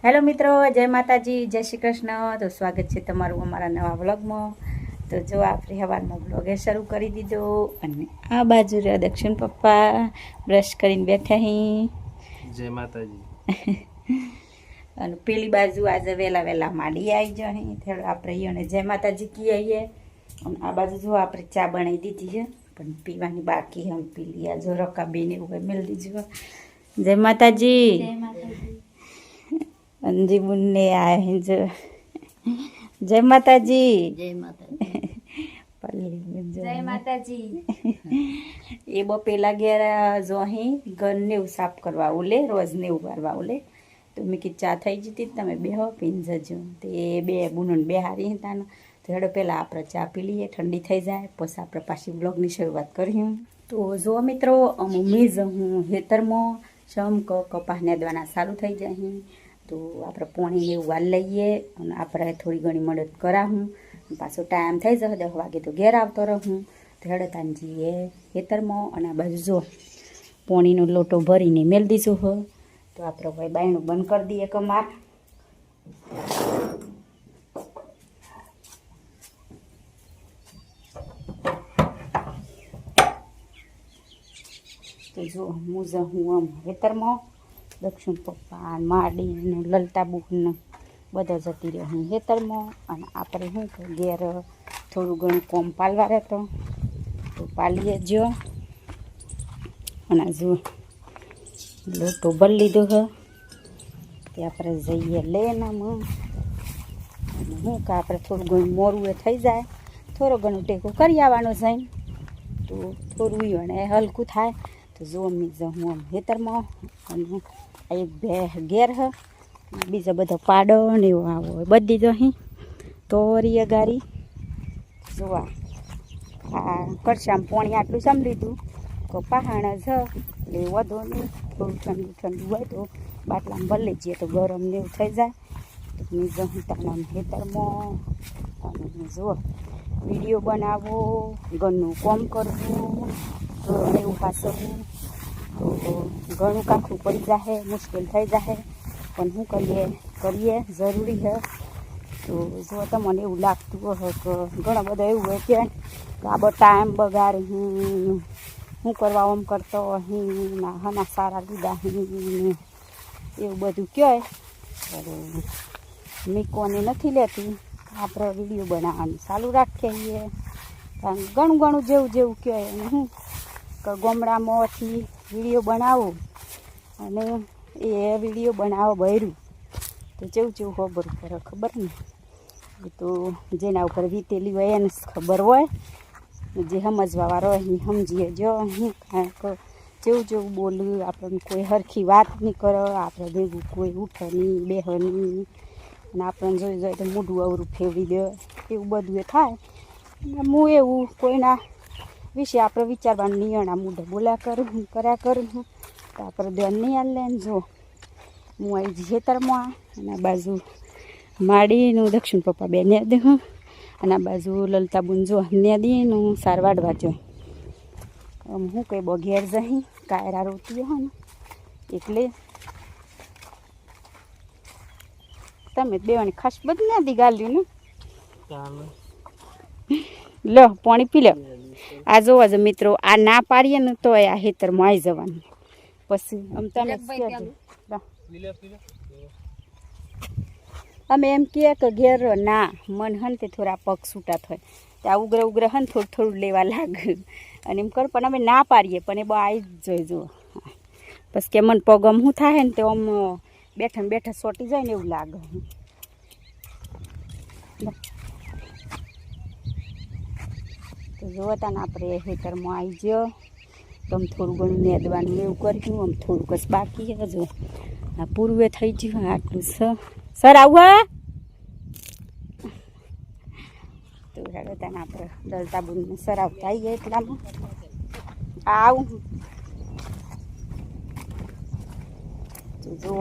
Hello મિત્રો, જય માતાજી, જય શ્રી કૃષ્ણ। તો સ્વાગત છે તમારું અમારા નવા વ્લોગમાં। તો જો આપણે સવારમાં વ્લોગ શરૂ કરી દીધો અને આ બાજુ રહ્યા દક્ષિણ પપ્પા બ્રશ કરીને બેઠા અહીં। જય માતાજી। અને પેલી બાજુ આજે વહેલા વહેલા માંડી આવી જાય અહીં થોડું આપણે અહીંયા જય માતાજી કી આવીએ। અને આ બાજુ જો આપણે ચા બનાવી દીધી છે પણ પીવાની બાકી હમ પી લીયા। જો રકાબીને એવું કંઈ મેળ દીજો। જય માતાજી, જય માતાજી। અંજી મુन्ने आए हैं जो जय माता जी, जय माता जय माता जी। ये बो पेला गया जो अहीं घर ने साफ करवा ओले रोज ने उगारवा ओले तो मैं की चा थई जती तमे बेहो पीन जजो। ते बे बुनन बे हारी हतान तो हेडो पेला आपणे चा पी लीए ठंडी थई जाए पछी आपणे पाછી ब्लॉगनी शरूआत करीए। तो जो मित्रों अमी ज हूँ हेतरमां शम कपास नेदवाना चालू थई जाए तो આપણે પાણીને ઉવાલ લઈએ અને આપણે થોડી ઘણી મદદ કરાવું। પાછો ટાઈમ થઈ જશે 10 વાગે તો ઘેર આવતો રહું તો હેડતાનજીએ ખેતરમાં અને આ બાજુ જો પાણીનો લોટો ભરીને મેળ દીધો હો તો આપણે ભાઈ બાયણું બંધ કરી દઈએ કમાર। તો જો હું આમ ખેતરમાં दक्षिण पप्पा माडी ललताबू ने बधा जती रही हेतर में अने आपणे शू घेर थोड़ू घणुं कोम पालवा रहतो तो पालीए जो अने जो लोटो भर लीधो है ते आपणे जईए लेने में शू के आपणे थोड़ू घणुं मोरुं थई जाए थोड़ो घणो टेको करी आववानो जाए तो थोड़ू अने हलकू थाय। तो जो अमी हूँ आम हेतर में एक बे घेर है बीजा बधा पाडो ने आवो बधी जो अहीं तोरी गारी जो आ करशाम पाणी आटलू सम लीधुं तो पहाण ज એટલે વધો નહીં થોડું ઠંડુ ઠંડુ હોય તો બાટલામાં ભરી લેજે તો ગરમ ને એવું થઈ જાય તો મેં જहीं તાના ખેતરમાં અને જો વિડીયો બનાવો ઘરનું કામ કરવું ઘરને એવું પાછળવું तो घणुं काठुं पड़ी जाए मुश्किल थई जाए पण शुं करीए जरूरी है। तो जो तमने एवुं लागतुं हो के घणा बधा एवुं होय के आ टाइम बगाड़ी शुं करवा आम करतो अहीं ना सारा लीधा एवुं बधुं कहे मीकोने नथी लेती आपणे विडियो बनाववानुं चालू राखीए कारण घणुं घणुं जेवुं जेवुं कहे अने शुं के गामडामांथी विडियो बनावो अने ए विडियो बनावो बहेरू तो चेवुं चेवुं खबर पड़े खबर ने तो जेना उपर वीतेली होय एने खबर होय जे समजवावाळो अहीं समजीए जो अहीं कांईक चेवुं चेवुं बोलुं आपणे कोई हरखी वात नहीं करे आपणे भेगुं कोई उठे नहीं बेहे नहीं अने आपणे जोई जोई तो मोढुं अवरुं फेवरी दे एवुं बधुं थाय। હું એવું કોઈના विषय आप विचारवा नियणा मुद्दे बोल्या करूँ कर्या करूँ तो आप ध्यान नहीं आले। जो हूँ आई खेतर में बाजू माड़ी दक्षिण पप्पा बे ने दूँ आ बाजू ललताबून जो नेदी सार वाड़वा जो हूँ कई बघेर जही कायरा रोटी हो एटले तमे बेवानी खास बधी नेदी गाल्यु ने लो पाणी पी लो। आ जो आज मित्रों आ ना पाड़ीए ने तो आ हेतर में आई जवानुं पछी अम तने अमे एम कहे कि घेर ना मन हन ते थोड़ा पग छूटा थाय त्या उग्र उग्र हन थोड़ुं थोड़ुं लेवा लागे अने एम कर पण अमे ना पाड़ीए पण ए बो आई ज जो बस के मन पग अम शुं थाय ने तो अम बेठा बेठा सोटी जाय ने एवुं लागे। तो जोता ने आपणे हेतर में आई गयो तो हम थोड़ुं घणुं नेदवानुं एवुं कर्युं आम थोड़ुंक ज बाकी है। जो आ पूर्वे थई गयुं आटलुं सर आવો तो हेडता ने आपणे दलताबून सर आवता आई गया એટલામાં आવું तो जो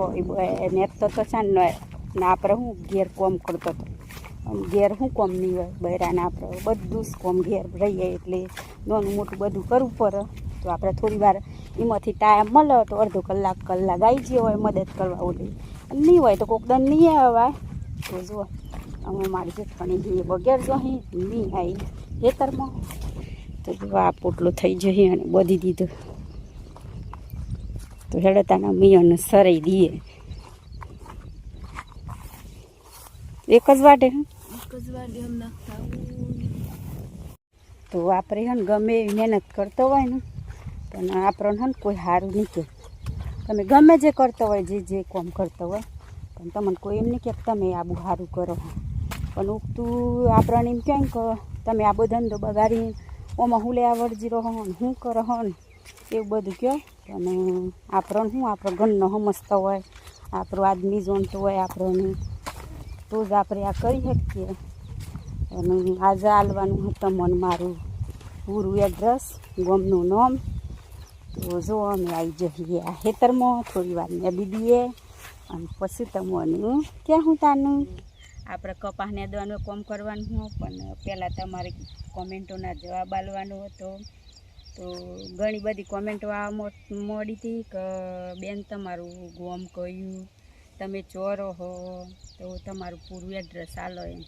नेतो तो छान ने आपणे शुं घेर कोम करतो तो घेर शू कोम नहीं हो बहराने आप बधुं ज कोम घेर रहीए एटले नानुं मोटुं बधुं करवुं पड़े तो आप थोड़ी वार एमांथी टाइम मळे तो अर्धो कलाक आई गयो होय मदद करवा ओली નહીં હોય તો કોક દન નહીં આવાય. તો જુઓ અમે મારી જેઠાણી બગેર જો અહીં નહીં આવી ખેતરમાં. તો જો આ પોટલું થઈ જઈએ અને બધી દીધું. તો હેડતાના મિયાને સરાઈ દઈએ. એક જ વાટે તો આપણે હે ને ગમે એવી મહેનત કરતો હોય ને પણ આપણને હે ને કોઈ સારું નહીં કહે. તમે ગમે જે કરતો હોય જે કામ કરતો હોય પણ તમને કોઈ એમ નહીં કે તમે આ બહુ સારું કરો. પણ ઉગતું આપણને એમ કેમ કે તમે આ બધો ધંધો બગાડી ઓમાં હું લે આવડજી રહો ને શું કરો હો ને એવું બધું કહો. અને આપણને શું આપણો ઘરનો સમજતો હોય, આપણો આદમી જોણતો હોય આપણને, તો જ આપણે આ કરી શકીએ. અને આજે હાલવાનું હતું મને મારું પૂરું એડ્રેસ, ગામનું નામ. તો જો અમે આવી જઈએ આ ખેતરમાં, થોડી વાર મેં દઈએ અને પછી તમને ક્યાં હું તાનું આપણે કપાસને દવાનું કામ કરવાનું હોય. પણ પહેલાં તમારે કોમેન્ટોના જવાબ આપવાનો હતો. તો ઘણી બધી કોમેન્ટો આવવા મળી હતી કે બેન તમારું ગામ કયું, તમે ચોરો હો, તો તમારું પૂરું એડ્રેસ આલો એમ.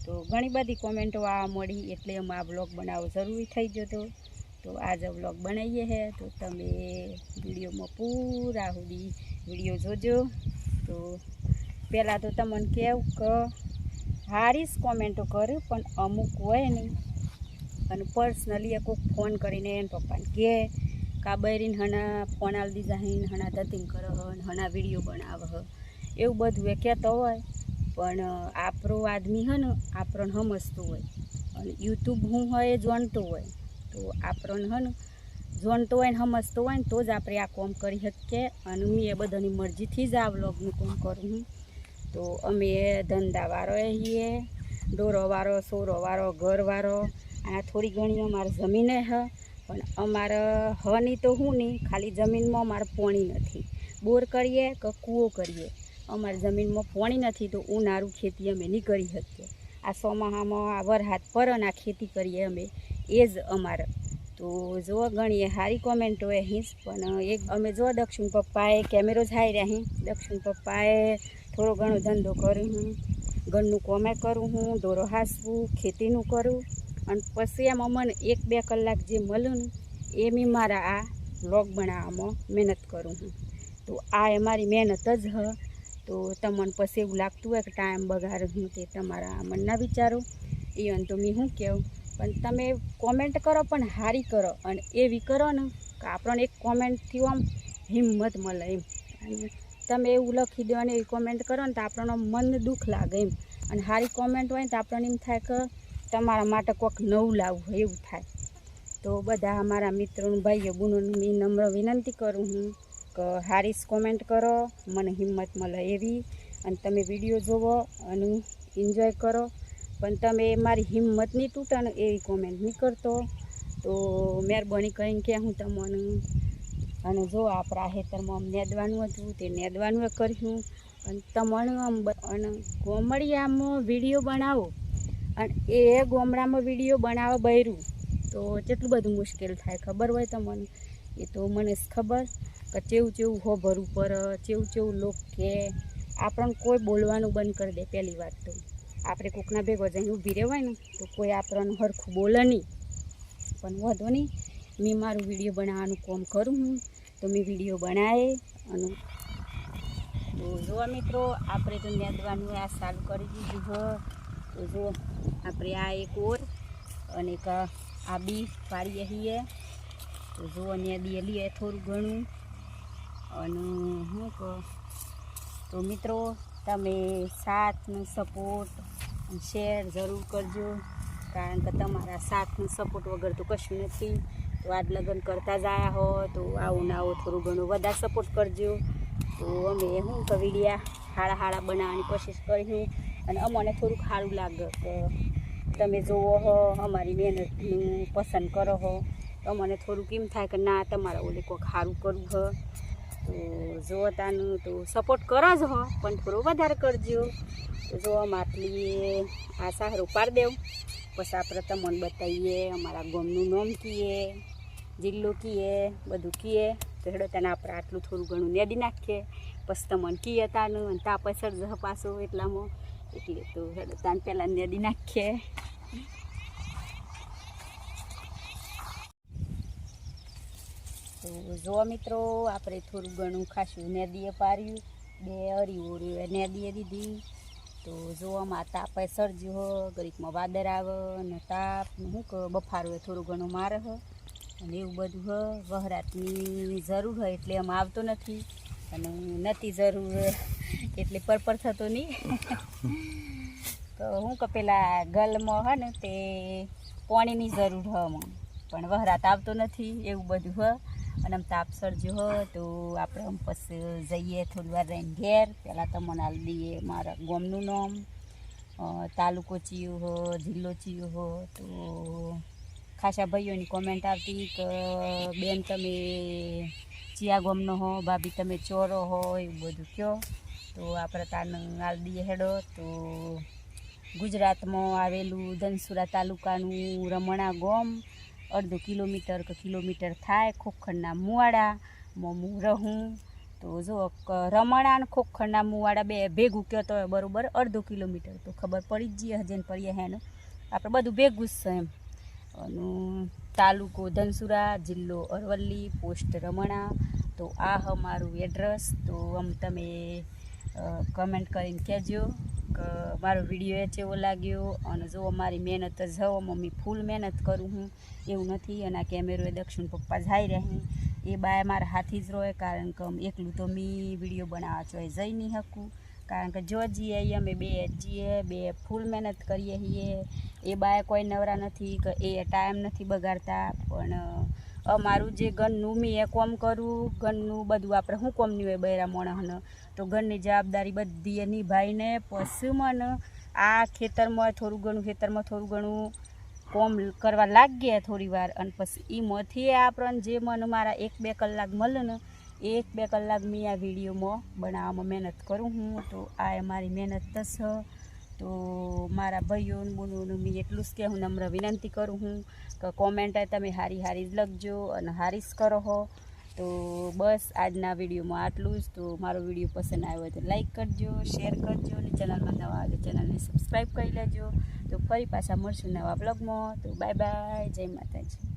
તો ઘણી બધી કોમેન્ટો આવવા મળી એટલે અમે આ બ્લોગ બનાવવો જરૂરી થઈ ગયો હતો. તો આજે બ્લોગ બનાવીએ છે. તો તમે વિડીયોમાં પૂરા સુધી વિડીયો જોજો. તો પહેલાં તો તમને કહેવું કે સારી જ કોમેન્ટો કરે પણ અમુક હોય નહીં અને પર્સનલી કોઈક ફોન કરીને એને પપ્પાને કહે કાબરીને હણા ફોન આલી દીધા હે, હણા ધતિંગ કરે હ, હણા વિડીયો બનાવે હ, એવું બધું એ કહેતો હોય. પણ આપણો આદમી હે ને આપણને સમજતું હોય અને યુટ્યુબ હું હોય એ જાણતું હોય. તો આપણને હે ને જાણતો હોય ને સમજતો હોય ને તો જ આપણે આ કામ કરી શકીએ. અને હું એ બધાની મરજીથી જ આ વ્લોગનું કામ કરું છું. તો અમે ધંધાવાળો છીએ, ડોરોવાળો, સોરોવાળો, ઘરવાળો. આ થોડી ઘણી અમારે જમીન હ પણ અમારે હની તો હું નહીં, ખાલી જમીનમાં અમારે પાણી નથી. બોર કરીએ કે કૂવો કરીએ, અમારી જમીનમાં પાણી નથી તો ઉનાળું ખેતી અમે નહીં કરી શકીએ. આ ચોમાસામાં આ વરસાદ પર અને આ ખેતી કરીએ અમે, એ જ અમારે. તો જો ગણીએ સારી કોમેન્ટો એ હિંસ. પણ એક અમે જો દક્ષિણ પપ્પાએ કેમેરો જ હાઈ રહ્યા. દક્ષિણ પપ્પાએ થોડો ઘણો ધંધો કરું હું, ઘરનું કોમે કરું હું, દોરો હાસવું, ખેતીનું કરું. અને પછી એમાં મને 1-2 કલાક જે મળ્યું ને એ મેં મારા આ વ્લોગ બનાવવામાં મહેનત કરું છું. તો આ અમારી મહેનત જ હ. તો તમને પછી એવું લાગતું હોય કે ટાઈમ બગાડું હું, તે તમારા મનના વિચારો એ તો મેં શું કહું. પણ તમે કોમેન્ટ કરો પણ સારી કરો અને એવી કરો ને કે આપણને એક કોમેન્ટથી આમ હિંમત મળે એમ. અને તમે એવું લખી દો અને એવી કોમેન્ટ કરો ને તો આપણને મન દુઃખ લાગે એમ. અને સારી કોમેન્ટ હોય ને તો આપણને એમ થાય કે તમારા માટે કોઈક નવું લાવવું એવું થાય. તો બધા અમારા મિત્રોને ભાઈઓ બહેનોને મેં નમ્ર વિનંતી કરું છું કે સારી જ કોમેન્ટ કરો, મને હિંમત મળે એવી. અને તમે વિડીયો જોવો અને એન્જોય કરો. પણ તમે મારી હિંમત નહીં તૂટે ને એવી કોમેન્ટ નહીં કરતો. તો મહેરબાની કરીને કે હું તમને. અને જો આપણા ખેતરમાં નેદવાનું હતું તે નેદવાનું કર્યું. અને તમને અને ગોમડિયામાં વિડીયો બનાવો અને એ ગામડામાં વિડીયો બનાવવા બૈરું તો કેટલું બધું મુશ્કેલ થાય ખબર હોય તમને. એ તો મને જ ખબર કે ચેવું હો ભરવું પર ચેવું લોક કે આપણને કોઈ બોલવાનું બંધ કરી દે. પહેલી વાત તો આપણે કોકના ભેગો જઈને ઊભી રહેવાય ને તો કોઈ આપણને હરખું બોલે નહીં. પણ વધો નહીં, મેં મારું વિડીયો બનાવવાનું કામ કરું હું. તો મેં વિડીયો બનાવે અને તો જો મિત્રો આપણે તો નેદવાનું આ ચાલુ કરી દીધું હ. તો જો આપણે આ એક ઓર અને એક આ બી પાડીએ છીએ. તો જો નેદીએ લઈએ થોડું ઘણું. અને શું કહો તો મિત્રો તમે સાથનો સપોર્ટ શેર જરૂર કરજો. કારણ કે તમારા સાથનો સપોર્ટ વગર તો કશું નથી. તો આજ લગ્ન કરતા જ આવ્યા હો તો આવું ને આવું થોડું ઘણું વધારે સપોર્ટ કરજો. તો અમે શું કે વિડીયા હાડા બનાવવાની કોશિશ કરીશું. અને અમને થોડુંક સારું લાગે કે તમે જુઓ હો, અમારી મહેનતનું પસંદ કરો હો. તો અમને થોડુંક એમ થાય કે ના તમારા ઓલે કોઈક સારું કરવું હ. તો જોતાનું તો સપોર્ટ કરો જ હો પણ થોડો વધારે કરજો. તો જો માટલી આ સારું પાડી દેવું પછી આપણે તમને બતાવીએ અમારા ગામનું નામ કીએ, જિલ્લો કીએ, બધું કીએ. તો હેડો તેને આપણે આટલું થોડું ઘણું નેદી નાખીએ પછી તમને કીએ તાનું અને તા પછી સર્જ પાછો એટલામાં એટલે તો હેડો તાન પહેલાં નદી નાખીએ. તો જો મિત્રો આપણે થોડું ઘણું ખાસું નદીએ પાર્યું, 2 અરીઓરી નદીએ દીધી. તો જોવામાં તાપે સર્જ્યું હો, ગરીકમાં વાદર આવે અને તાપ શું કે બફારો હોય થોડું ઘણું મારે હ અને એવું બધું હ. વહરાતની જરૂર હોય એટલે એમ આવતો નથી અને નથી જરૂર એટલે પરપર થતો નહીં. તો હું કે પેલા ગલમાં હે ને તે પાણીની જરૂર હ પણ વહરાત આવતો નથી એવું બધું હ અને આમ તાપ સર્જ્યો હો. તો આપણે આમ પછી જઈએ થોડી વાર રહીને ઘેર. પહેલાં તો મને હાલ દઈએ મારા ગામનું નામ, તાલુકો ચિયો હો, જિલ્લો ચિયો હો. તો ખાસા ભાઈઓની કોમેન્ટ આવતી કે બેન તમે ચિયા ગામનો હો, ભાભી તમે ચોરો હો, એવું બધું કહો. તો આપણે તાને હાલ દઈએ હેડો. તો ગુજરાતમાં આવેલું ધનસુરા તાલુકાનું રમણા ગામ, 1/2 કિલોમીટર થાય ખોખરના મુવાડામાં હું રહું. તો જો રમણા અને ખોખરના મુવાડા બે ભેગું કહો તો બરાબર 1/2 કિલોમીટર તો ખબર પડી જ જઈએ હજન પડીએ હેનું આપણે બધું ભેગું જ છે એમ. અને તાલુકો ધનસુરા, જિલ્લો અરવલ્લી, પોસ્ટ રમણા. તો આ હ મારું એડ્રેસ. તો આમ તમે કમેન્ટ કરીને કહેજો કે મારો વિડીયો એ કેવો લાગ્યો. અને જો અમારી મહેનત જ હો, મમ્મી ફૂલ મહેનત કરું હું, એવું નથી. અને આ કેમેરો એ દક્ષિણ પપ્પા જાય રહી એ બાય મારા હાથી જ રહે, કારણ કે એકલું તો મેં વિડીયો બનાવવા જોઈએ જઈ નહીં શકું. કારણ કે જો જઈએ અમે બે ફૂલ મહેનત કરીએ છીએ. એ બાય કોઈ નવરા નથી કે એ ટાઈમ નથી બગાડતા. પણ અમારું જે ઘરનું મેં એ કોમ કરું, ઘરનું બધું આપણે શું કોમ નહીં હોય બૈરા માણસને, તો ઘરની જવાબદારી બધી એ નિભાવીને પછી મને આ ખેતરમાં થોડું ઘણું કોમ કરવા લાગીએ થોડી વાર. અને પછી એમાંથી આપણને જે મને મારા 1-2 કલાક મળે ને 1-2 કલાક મેં આ વિડીયોમાં બનાવવામાં મહેનત કરું હું. તો આ અમારી મહેનત થશે. તો મારા ભાઈઓને બોલોનું મેં એટલું જ કે હું નમ્ર વિનંતી કરું હું કે કોમેન્ટ તમે હારી જ લખજો અને હારી જ કરો હો. તો બસ આજના વિડીયોમાં આટલું જ. તો મારો વિડીયો પસંદ આવ્યો હોય તો લાઈક કરજો, શેર કરજો અને ચેનલમાં નવા આવે ચેનલને સબસ્ક્રાઈબ કરી લેજો. તો ફરી પાછા મળશું નવા બ્લોગમાં. તો બાય બાય, જય માતાજી.